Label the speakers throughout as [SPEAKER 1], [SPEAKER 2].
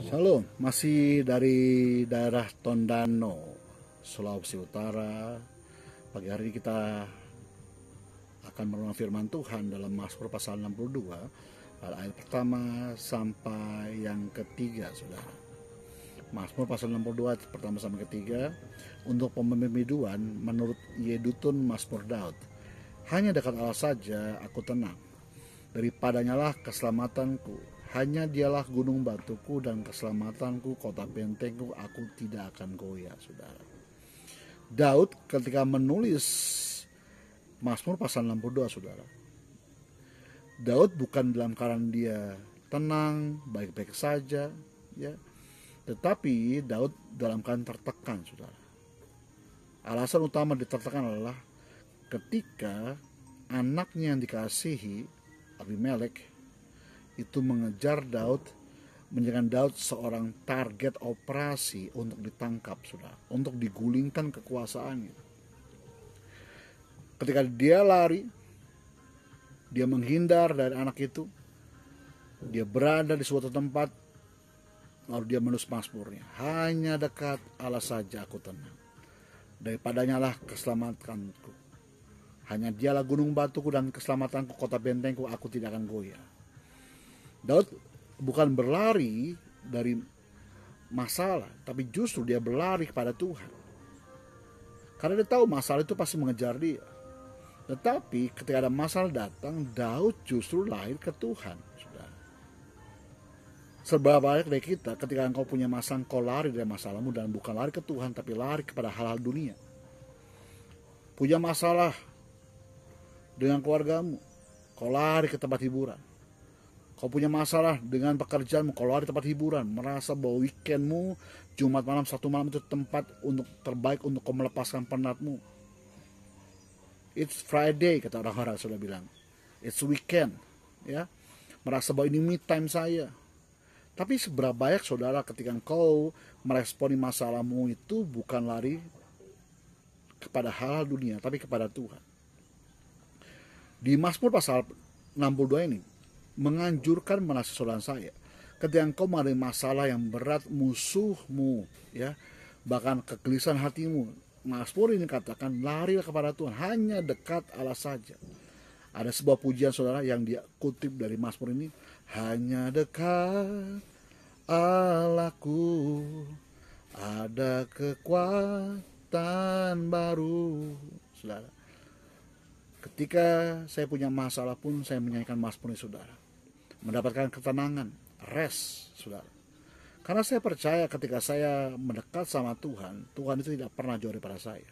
[SPEAKER 1] Shalom, masih dari daerah Tondano, Sulawesi Utara. Pagi hari ini kita akan merenung firman Tuhan dalam Mazmur pasal 62, ayat pertama sampai yang ketiga, saudara. Mazmur pasal 62 ayat pertama sampai ketiga. Untuk pembimbingan menurut Yedutun Mazmur Daud. Hanya dekat Allah saja aku tenang, daripadanya lah keselamatanku. Hanya dialah gunung batuku dan keselamatanku, kota bentengku, aku tidak akan goyah, saudara. Daud ketika menulis Mazmur pasal 62, saudara, Daud bukan dalam keadaan dia tenang, baik-baik saja, ya, tetapi Daud dalam keadaan tertekan, saudara. Alasan utama ditertekan adalah ketika anaknya yang dikasihi, Abimelek, itu mengejar Daud, menjadikan Daud seorang target operasi untuk ditangkap, saudara, untuk digulingkan kekuasaannya. Ketika dia lari, dia menghindar dari anak itu, dia berada di suatu tempat, lalu dia menulis mazmurnya. Hanya dekat Allah saja aku tenang, daripadanya lah keselamatanku. Hanya dialah gunung batuku dan keselamatanku, kota bentengku, aku tidak akan goyah. Daud bukan berlari dari masalah, tapi justru dia berlari kepada Tuhan. Karena dia tahu masalah itu pasti mengejar dia. Tetapi ketika ada masalah datang, Daud justru lari ke Tuhan. Seberapa banyak dari kita ketika engkau punya masalah, engkau lari dari masalahmu dan bukan lari ke Tuhan, tapi lari kepada hal-hal dunia. Punya masalah dengan keluargamu, kau lari ke tempat hiburan. Kau punya masalah dengan pekerjaanmu, kau lari tempat hiburan, merasa bahwa weekendmu, Jumat malam, Sabtu malam itu tempat untuk terbaik untuk kau melepaskan penatmu. It's Friday, kata orang-orang sudah bilang. It's weekend, ya. Merasa bahwa ini me time saya. Tapi seberapa banyak, saudara, ketika engkau meresponi masalahmu itu bukan lari kepada hal dunia, tapi kepada Tuhan. Di Mazmur pasal 62 ini menganjurkan menasihati saudara saya, ketika engkau mengalami masalah yang berat, musuhmu, ya, bahkan kegelisahan hatimu, Mazmur ini katakan larilah kepada Tuhan, hanya dekat Allah saja. Ada sebuah pujian, saudara, yang dia kutip dari Mazmur ini, hanya dekat Allahku, ada kekuatan baru, saudara. Ketika saya punya masalah pun saya menyanyikan Mazmur ini, saudara, mendapatkan ketenangan, rest, saudara. Karena saya percaya ketika saya mendekat sama Tuhan, Tuhan itu tidak pernah jauh daripada saya.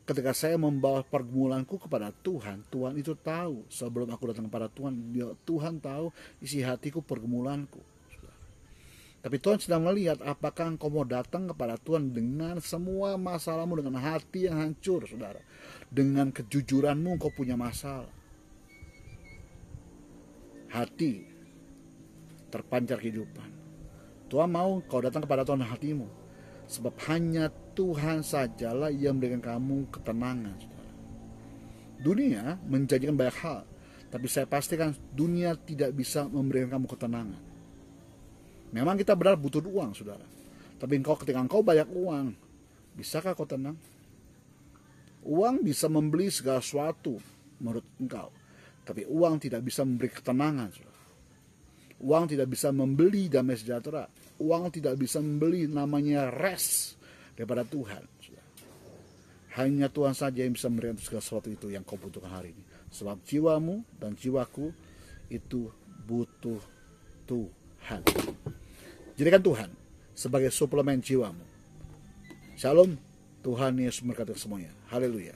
[SPEAKER 1] Ketika saya membawa pergumulanku kepada Tuhan, Tuhan itu tahu sebelum aku datang kepada Tuhan, Tuhan tahu isi hatiku, pergumulanku, saudara. Tapi Tuhan sedang melihat apakah engkau mau datang kepada Tuhan dengan semua masalahmu, dengan hati yang hancur, saudara. Dengan kejujuranmu engkau punya masalah. Hati terpancar kehidupan. Tuhan mau kau datang kepada Tuhan hatimu, sebab hanya Tuhan sajalah yang memberikan kamu ketenangan, saudara. Dunia menjanjikan banyak hal, tapi saya pastikan dunia tidak bisa memberikan kamu ketenangan. Memang kita benar butuh uang, saudara, tapi ketika engkau banyak uang, bisakah kau tenang? Uang bisa membeli segala sesuatu menurut engkau, tapi uang tidak bisa memberi ketenangan, saudara. Uang tidak bisa membeli damai sejahtera. Uang tidak bisa membeli namanya rest daripada Tuhan, saudara. Hanya Tuhan saja yang bisa memberikan segala sesuatu itu yang kau butuhkan hari ini. Sebab jiwamu dan jiwaku itu butuh Tuhan. Jadikan Tuhan sebagai suplemen jiwamu. Shalom, Tuhan Yesus memberkati semuanya. Haleluya.